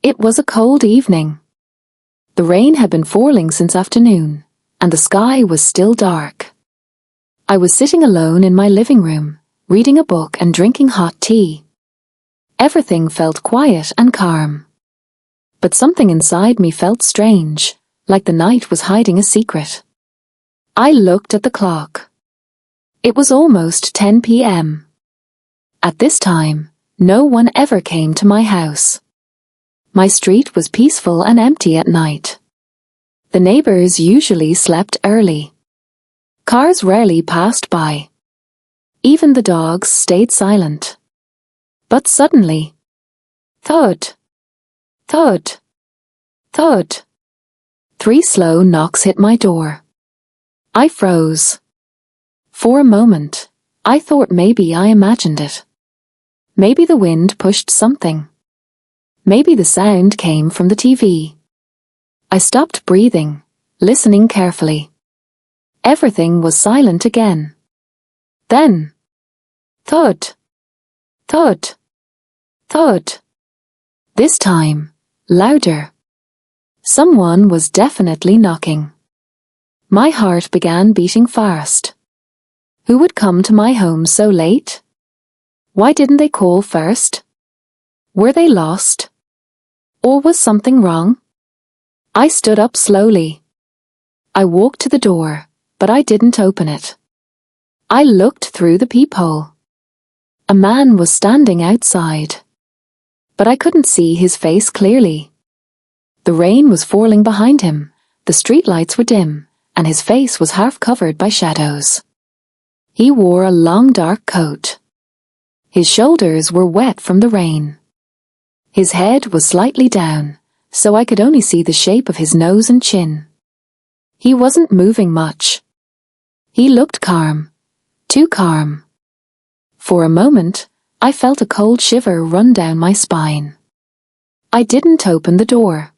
It was a cold evening. The rain had been falling since afternoon, and the sky was still dark. I was sitting alone in my living room, reading a book and drinking hot tea. Everything felt quiet and calm. But something inside me felt strange, like the night was hiding a secret. I looked at the clock. It was almost 10 p.m. At this time, no one ever came to my house. My street was peaceful and empty at night. The neighbors usually slept early. Cars rarely passed by. Even the dogs stayed silent. But suddenly, thud, thud, thud. 3 slow knocks hit my door. I froze. For a moment, I thought maybe I imagined it. Maybe the wind pushed something. Maybe the sound came from the TV. I stopped breathing, listening carefully. Everything was silent again. Then, thud, thud, thud. This time, louder. Someone was definitely knocking. My heart began beating fast. Who would come to my home so late? Why didn't they call first? Were they lost? Or was something wrong? I stood up slowly. I walked to the door, but I didn't open it. I looked through the peephole. A man was standing outside. But I couldn't see his face clearly. The rain was falling behind him, the streetlights were dim, and his face was half covered by shadows. He wore a long dark coat. His shoulders were wet from the rain. His head was slightly down, so I could only see the shape of his nose and chin. He wasn't moving much. He looked calm, too calm. For a moment, I felt a cold shiver run down my spine. I didn't open the door.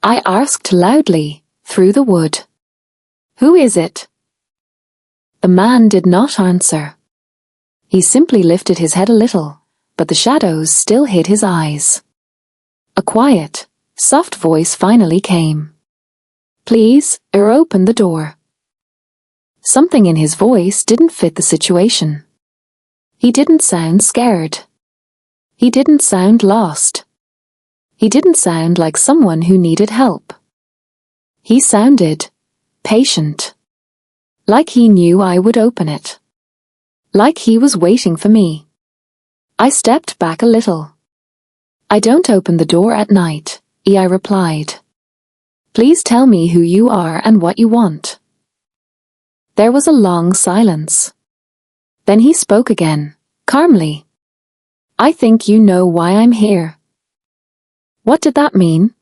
I asked loudly, through the wood, "Who is it?" The man did not answer. He simply lifted his head a little, but the shadows still hid his eyes. A quiet, soft voice finally came. "Please, open the door." Something in his voice didn't fit the situation. He didn't sound scared. He didn't sound lost. He didn't sound like someone who needed help. He sounded patient. Like he knew I would open it. Like he was waiting for me. I stepped back a little. "I don't open the door at night," I replied. "Please tell me who you are and what you want." There was a long silence. Then he spoke again, calmly. "I think you know why I'm here." What did that mean?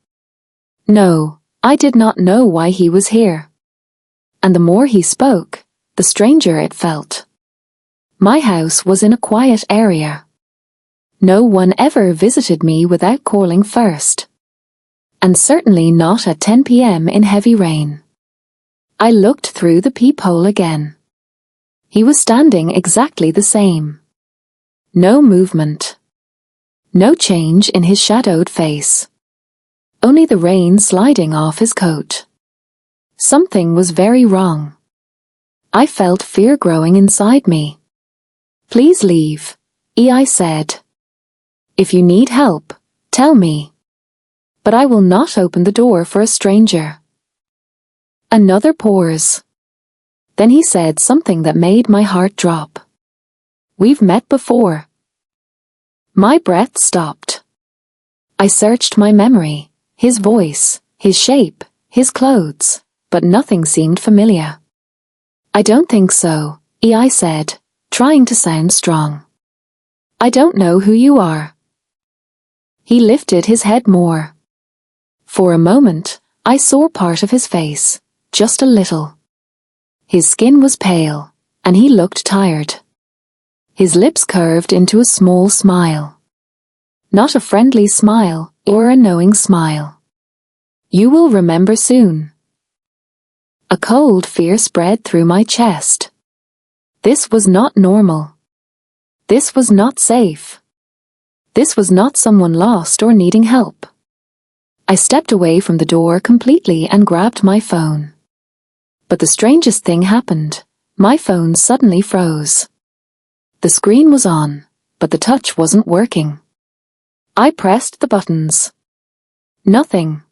No, I did not know why he was here. And the more he spoke, the stranger it felt. My house was in a quiet area. No one ever visited me without calling first. And certainly not at 10 p.m. in heavy rain. I looked through the peephole again. He was standing exactly the same. No movement. No change in his shadowed face. Only the rain sliding off his coat. Something was very wrong. I felt fear growing inside me. "Please leave," I said. "If you need help, tell me. But I will not open the door for a stranger." Another pause. Then he said something that made my heart drop. "We've met before." My breath stopped. I searched my memory, his voice, his shape, his clothes, but nothing seemed familiar. "I don't think so," I said, trying to sound strong. "I don't know who you are." He lifted his head more. For a moment, I saw part of his face, just a little. His skin was pale, and he looked tired. His lips curved into a small smile. Not a friendly smile, or a knowing smile. "You will remember soon." A cold fear spread through my chest. This was not normal. This was not safe. This was not someone lost or needing help. I stepped away from the door completely and grabbed my phone. But the strangest thing happened. My phone suddenly froze. The screen was on, but the touch wasn't working. I pressed the buttons. Nothing.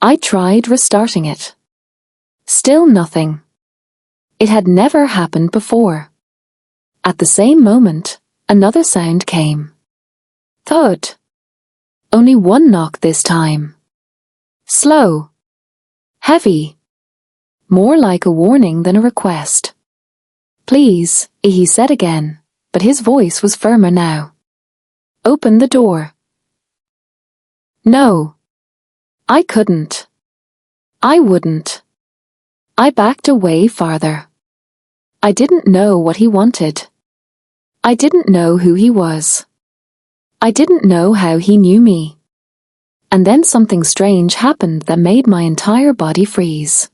I tried restarting it. Still nothing. It had never happened before. At the same moment, another sound came. Thud. Only one knock this time. Slow. Heavy. More like a warning than a request. Please, he said again, but his voice was firmer now. Open the door. No. I couldn't. I wouldn't. I backed away farther. I didn't know what he wanted. I didn't know who he was. I didn't know how he knew me. And then something strange happened that made my entire body freeze.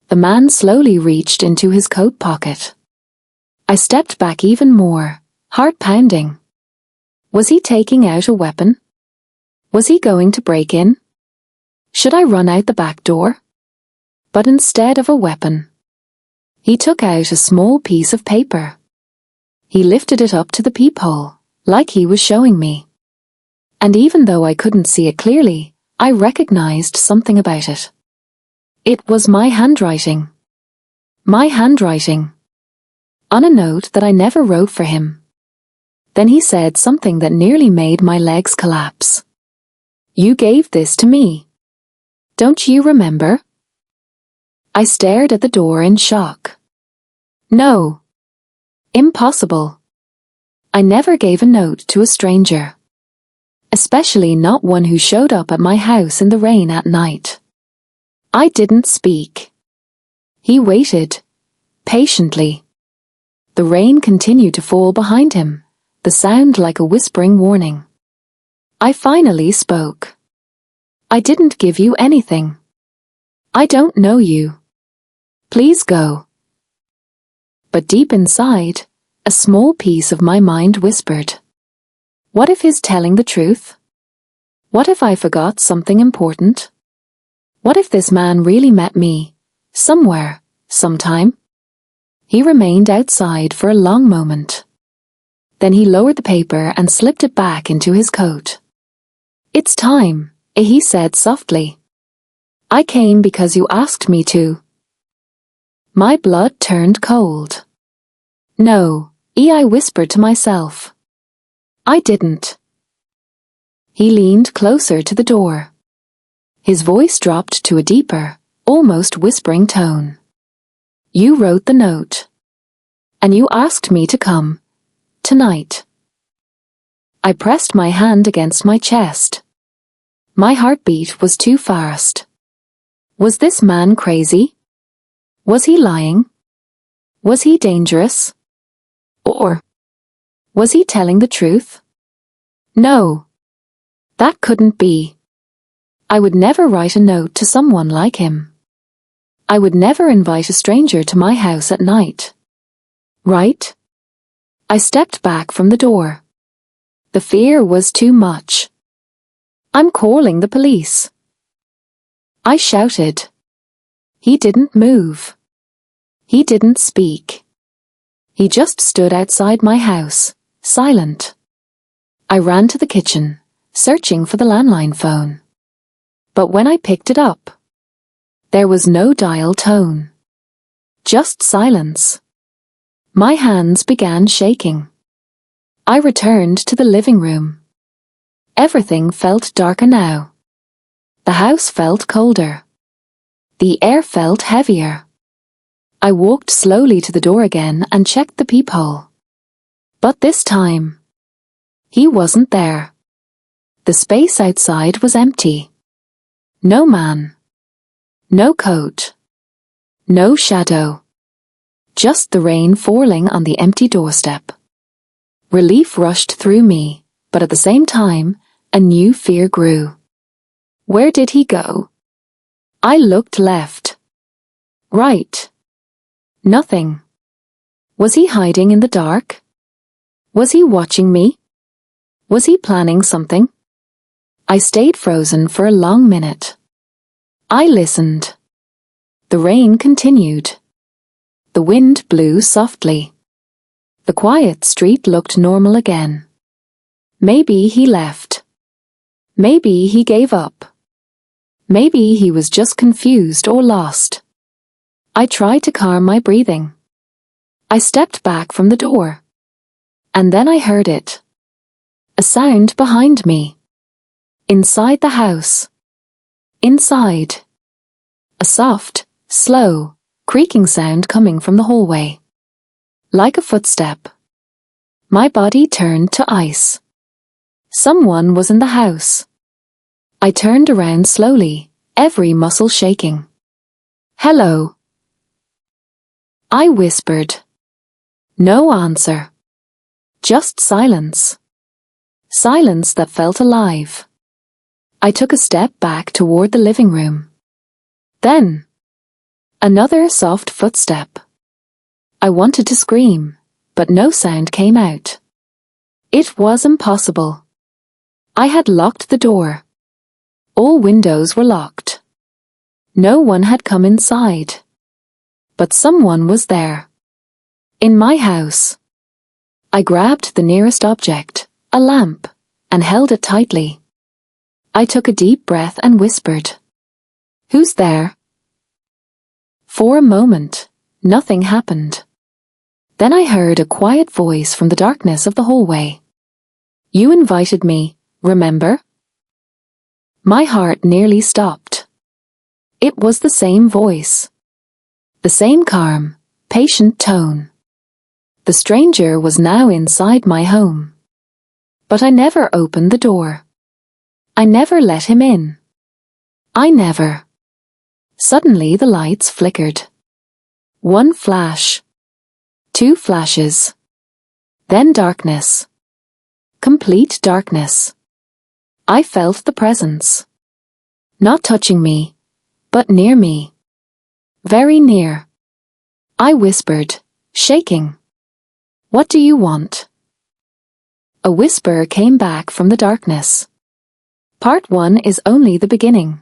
The man slowly reached into his coat pocket. I stepped back even more, heart pounding. Was he taking out a weapon? Was he going to break in? Should I run out the back door? But instead of a weapon, he took out a small piece of paper. He lifted it up to the peephole, like he was showing me. And even though I couldn't see it clearly, I recognized something about it. It was my handwriting. My handwriting. On a note that I never wrote for him. Then he said something that nearly made my legs collapse. You gave this to me. Don't you remember? I stared at the door in shock. No. Impossible. I never gave a note to a stranger. Especially not one who showed up at my house in the rain at night. I didn't speak. He waited. Patiently. The rain continued to fall behind him, the sound like a whispering warning. I finally spoke. I didn't give you anything. I don't know you. Please go. But deep inside, a small piece of my mind whispered. What if he's telling the truth? What if I forgot something important? What if this man really met me, somewhere, sometime? He remained outside for a long moment. Then he lowered the paper and slipped it back into his coat. It's time, he said softly. I came because you asked me to. My blood turned cold. No, I whispered to myself. I didn't. He leaned closer to the door. His voice dropped to a deeper, almost whispering tone. You wrote the note. And you asked me to come. Tonight. I pressed my hand against my chest. My heartbeat was too fast. Was this man crazy? Was he lying? Was he dangerous? Or was he telling the truth? No. That couldn't be. I would never write a note to someone like him. I would never invite a stranger to my house at night. Right? I stepped back from the door. The fear was too much. I'm calling the police. I shouted. He didn't move. He didn't speak. He just stood outside my house, silent. I ran to the kitchen, searching for the landline phone. But when I picked it up, there was no dial tone. Just silence. My hands began shaking. I returned to the living room. Everything felt darker now. The house felt colder. The air felt heavier. I walked slowly to the door again and checked the peephole. But this time, he wasn't there. The space outside was empty. No man. No coat. No shadow. Just the rain falling on the empty doorstep. Relief rushed through me, but at the same time, a new fear grew. Where did he go? I looked left. Right. Nothing. Was he hiding in the dark? Was he watching me? Was he planning something? I stayed frozen for a long minute. I listened. The rain continued. The wind blew softly. The quiet street looked normal again. Maybe he left. Maybe he gave up. Maybe he was just confused or lost. I tried to calm my breathing. I stepped back from the door. And then I heard it. A sound behind me. Inside the house. Inside. A soft, slow, creaking sound coming from the hallway. Like a footstep. My body turned to ice. Someone was in the house. I turned around slowly, every muscle shaking. Hello. I whispered. No answer. Just silence. Silence that felt alive. I took a step back toward the living room. Then, another soft footstep. I wanted to scream, but no sound came out. It was impossible. I had locked the door. All windows were locked. No one had come inside. But someone was there. In my house. I grabbed the nearest object, a lamp, and held it tightly. I took a deep breath and whispered. Who's there? For a moment, nothing happened. Then I heard a quiet voice from the darkness of the hallway. You invited me, remember? My heart nearly stopped. It was the same voice. The same calm, patient tone. The stranger was now inside my home. But I never opened the door. I never let him in. I never. Suddenly the lights flickered. One flash. Two flashes. Then darkness. Complete darkness. I felt the presence. Not touching me, but near me. Very near. I whispered, shaking. What do you want? A whisper came back from the darkness. Part 1 is only the beginning.